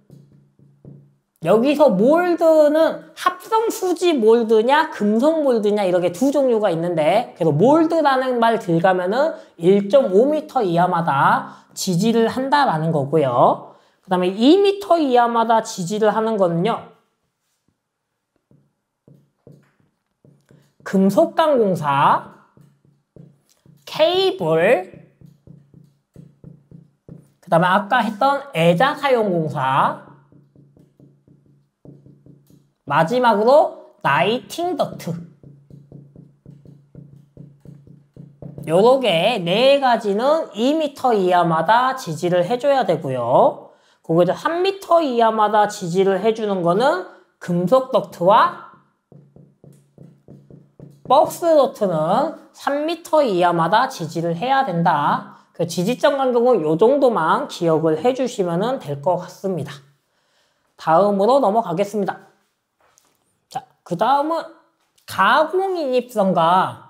여기서 몰드는 합성 수지 몰드냐 금속 몰드냐 이렇게 두 종류가 있는데, 그래서 몰드라는 말 들어가면은 1.5m 이하마다 지지를 한다라는 거고요. 그 다음에 2m 이하마다 지지를 하는 거는요, 금속강공사, 케이블, 그 다음에 아까 했던 애자사용공사, 마지막으로 라이팅 덕트. 요렇게 네 가지는 2m 이하마다 지지를 해줘야 되고요. 거기서 3m 이하마다 지지를 해주는 거는 금속 덕트와 박스 덕트는 3m 이하마다 지지를 해야 된다. 그 지지점 간격은 요 정도만 기억을 해주시면 될 것 같습니다. 다음으로 넘어가겠습니다. 자, 그 다음은 가공인입선과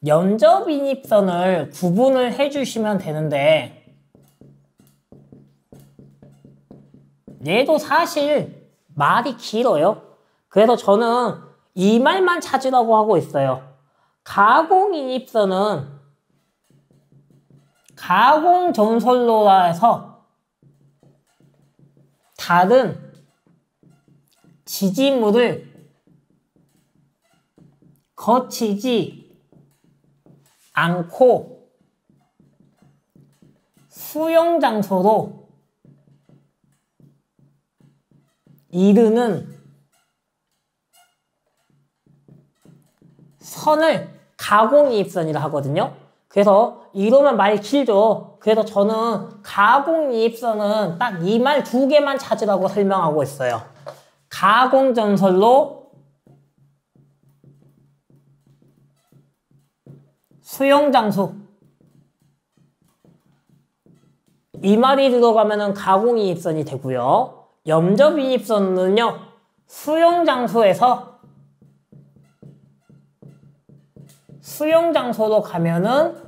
연접인입선을 구분을 해주시면 되는데, 얘도 사실 말이 길어요. 그래서 저는 이 말만 찾으라고 하고 있어요. 가공인입선은 가공전선로라 해서 다른 지지물을 거치지 않고 수용장소로 이르는 선을 가공이입선이라 하거든요. 그래서 이러면 말이 길죠. 그래서 저는 가공이입선은 딱 이 말 두 개만 찾으라고 설명하고 있어요. 가공전선로, 수용장소. 이 말이 들어가면 가공이입선이 되고요. 염접인입선은요, 수용장소에서 수용장소로 가면은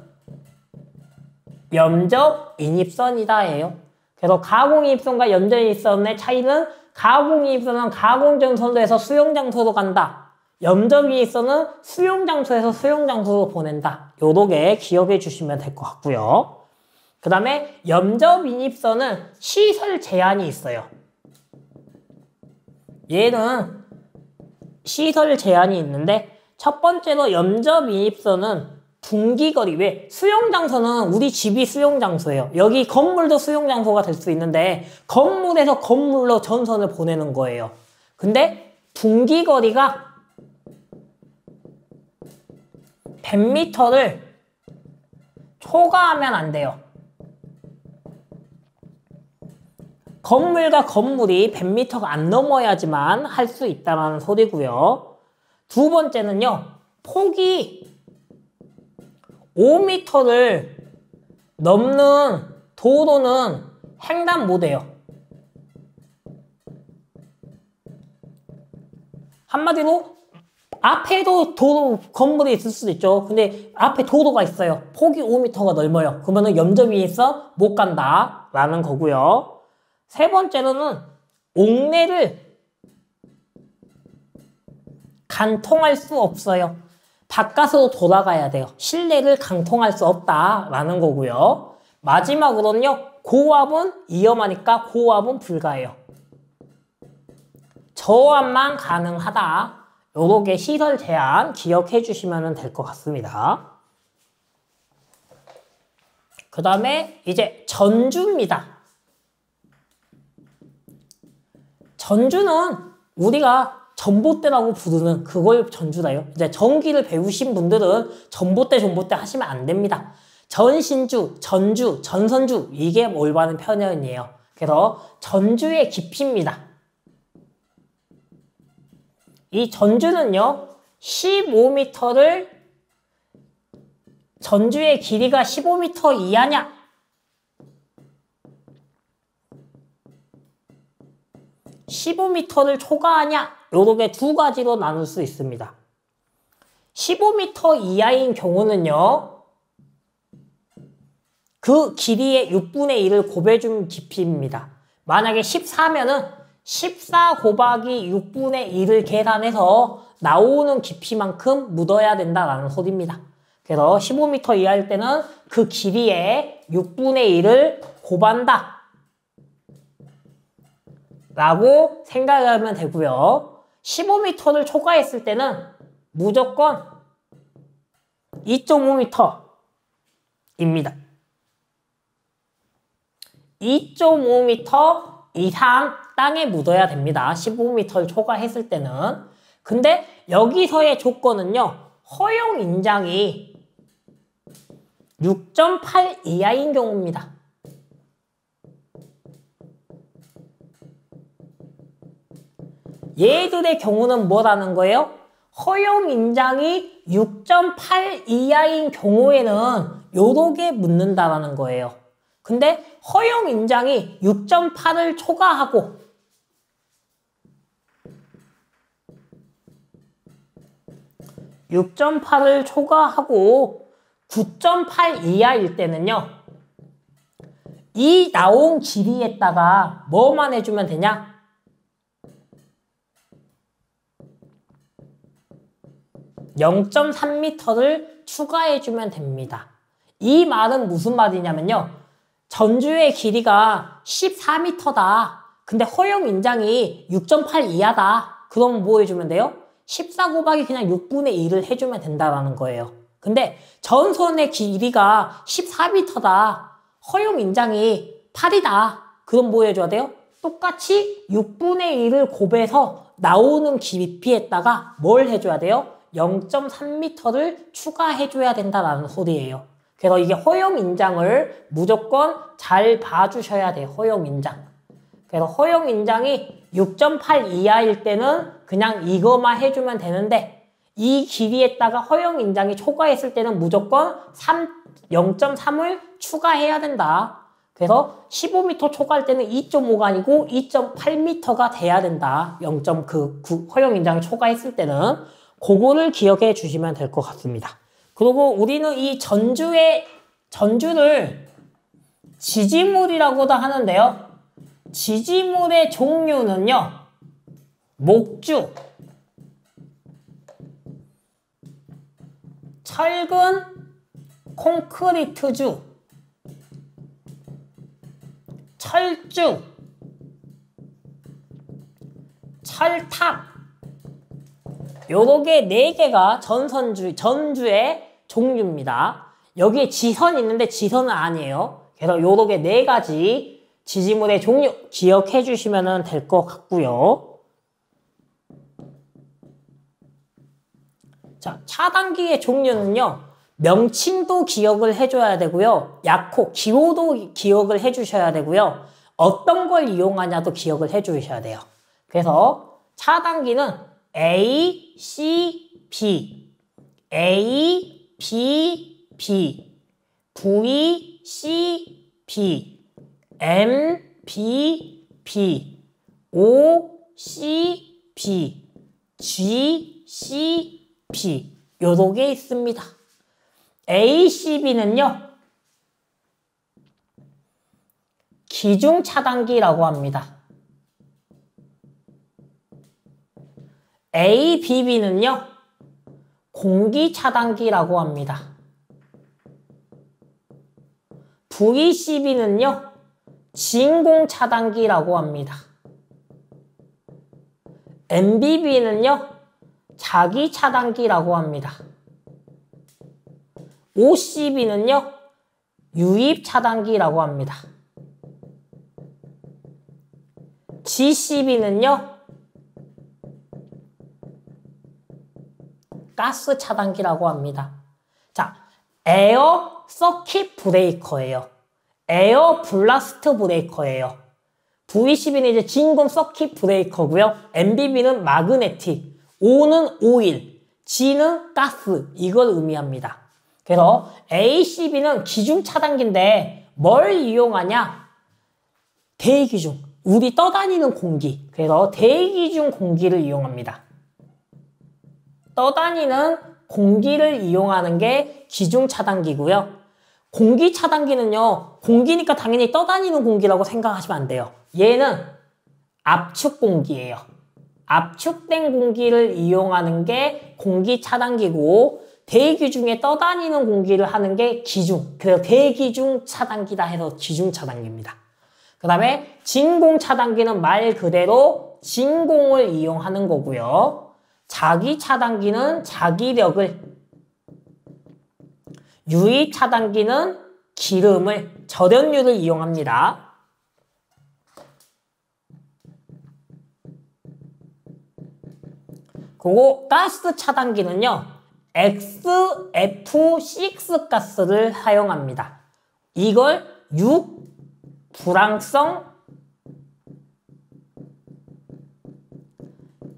염접인입선이다예요. 그래서 가공이입선과 염접인입선의 차이는, 가공이입선은 가공전선로에서 수용장소로 간다. 염접인입선은 수용장소에서 수용장소로 보낸다. 요렇게 기억해 주시면 될 것 같고요. 그 다음에 염접인입선은 시설 제한이 있어요. 얘는 시설 제한이 있는데, 첫 번째로 염접인입선은 분기거리, 왜? 수용장소는 우리 집이 수용장소예요. 여기 건물도 수용장소가 될 수 있는데 건물에서 건물로 전선을 보내는 거예요. 근데 분기거리가 100m를 초과하면 안 돼요. 건물과 건물이 100m가 안 넘어야지만 할 수 있다는 소리고요. 두 번째는요, 폭이 5m를 넘는 도로는 횡단 못해요. 한마디로 앞에도 도로, 건물이 있을 수도 있죠. 근데 앞에 도로가 있어요. 폭이 5m가 넓어요. 그러면은 염접인입선 못 간다 라는 거고요. 세 번째로는 옥내를 관통할 수 없어요. 바깥으로 돌아가야 돼요. 실내를 관통할 수 없다라는 거고요. 마지막으로는요, 고압은 위험하니까 고압은 불가해요. 저압만 가능하다. 요렇게 시설 제한 기억해 주시면 될 것 같습니다. 그 다음에 이제 전주입니다. 전주는 우리가 전봇대라고 부르는 그걸 전주다요. 이제 전기를 배우신 분들은 전봇대 하시면 안 됩니다. 전신주, 전주, 전선주, 이게 올바른 표현이에요. 그래서 전주의 깊이입니다. 이 전주는요, 15m를, 전주의 길이가 15m 이하냐, 15m를 초과하냐, 요렇게 두 가지로 나눌 수 있습니다. 15m 이하인 경우는요, 그 길이의 6분의 1을 곱해준 깊이입니다. 만약에 14면은 14 곱하기 6분의 1을 계산해서 나오는 깊이만큼 묻어야 된다라는 소리입니다. 그래서 15m 이하일 때는 그 길이의 6분의 1을 곱한다 라고 생각하면 되고요. 15m를 초과했을 때는 무조건 2.5m입니다. 2.5m 이상 땅에 묻어야 됩니다. 15m를 초과했을 때는. 근데 여기서의 조건은요. 허용 인장이 6.8 이하인 경우입니다. 얘들의 경우는 뭐라는 거예요? 허용 인장이 6.8 이하인 경우에는 요렇게 묻는다라는 거예요. 근데 허용 인장이 6.8을 초과하고 6.8을 초과하고 9.8 이하일 때는요. 이 나온 길이에다가 뭐만 해주면 되냐? 0.3m를 추가해주면 됩니다. 이 말은 무슨 말이냐면요. 전주의 길이가 14m다. 근데 허용 인장이 6.8 이하다. 그럼 뭐 해주면 돼요? 14 곱하기 그냥 6분의 1을 해주면 된다라는 거예요. 근데 전선의 길이가 14m다. 허용 인장이 8이다. 그럼 뭐 해줘야 돼요? 똑같이 6분의 1을 곱해서 나오는 깊이에다가 뭘 해줘야 돼요? 0.3m를 추가해줘야 된다라는 소리예요. 그래서 이게 허용 인장을 무조건 잘 봐주셔야 돼요. 허용 인장. 그래서 허용 인장이 6.8 이하일 때는 그냥 이거만 해주면 되는데 이 길이에다가 허용 인장이 초과했을 때는 무조건 0.3을 추가해야 된다. 그래서 15m 초과할 때는 2.5가 아니고 2.8m가 돼야 된다. 허용 인장이 초과했을 때는 그거를 기억해 주시면 될 것 같습니다. 그리고 우리는 이 전주를 지지물이라고도 하는데요. 지지물의 종류는요. 목주, 철근, 콘크리트주, 철주, 철탑 요렇게 4개가 전주의 종류입니다. 여기에 지선이 있는데 지선은 아니에요. 그래서 요렇게 4가지 지지물의 종류 기억해 주시면 될 것 같고요. 자, 차단기의 종류는요. 명칭도 기억을 해줘야 되고요. 약호, 기호도 기억을 해주셔야 되고요. 어떤 걸 이용하냐도 기억을 해주셔야 돼요. 그래서 차단기는 A, C, B, A, B, B, V, C, B, M, B, B, O, C, B, G, C, B 요렇게 있습니다. A, C, B는요. 기중 차단기라고 합니다. A, B, B는요. 공기 차단기라고 합니다. VCB는요. 진공 차단기라고 합니다. MBB는요. 자기 차단기라고 합니다. OCB는요. 유입 차단기라고 합니다. GCB는요. 가스 차단기라고 합니다. 자, 에어 서킷 브레이커예요. 에어 블라스트 브레이커예요. VCB는 이제 진공 서킷 브레이커고요. MBB는 마그네틱, O는 오일, G는 가스 이걸 의미합니다. 그래서 ACB는 기중 차단기인데 뭘 이용하냐? 대기 중, 우리 떠다니는 공기. 그래서 대기 중 공기를 이용합니다. 떠다니는 공기를 이용하는 게 기중 차단기고요. 공기 차단기는요, 공기니까 당연히 떠다니는 공기라고 생각하시면 안 돼요. 얘는 압축 공기예요. 압축된 공기를 이용하는 게 공기 차단기고, 대기 중에 떠다니는 공기를 하는 게 기중. 그래서 대기중 차단기다 해서 기중 차단기입니다. 그 다음에 진공 차단기는 말 그대로 진공을 이용하는 거고요. 자기 차단기는 자기력을, 유입 차단기는 기름을, 절연유를 이용합니다. 그리고 가스 차단기는요, XF6 가스를 사용합니다. 이걸 6 불황성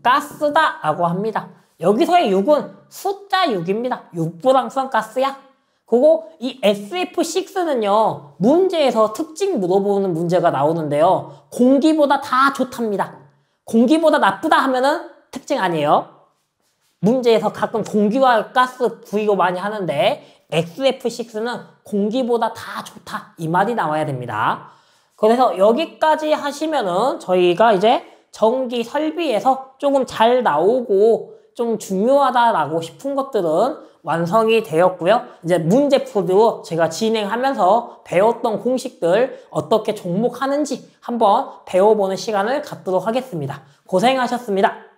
가스다 라고 합니다. 여기서의 6은 숫자 6입니다. 6불황성 가스야. 그리고 이 SF6는요, 문제에서 특징 물어보는 문제가 나오는데요, 공기보다 다 좋답니다. 공기보다 나쁘다 하면은 특징 아니에요. 문제에서 가끔 공기와 가스 부위고 많이 하는데 XF6는 공기보다 다 좋다, 이 말이 나와야 됩니다. 그래서 여기까지 하시면은 저희가 이제 전기 설비에서 조금 잘 나오고 좀 중요하다라고 싶은 것들은 완성이 되었고요. 이제 문제풀이로 제가 진행하면서 배웠던 공식들 어떻게 접목하는지 한번 배워보는 시간을 갖도록 하겠습니다. 고생하셨습니다.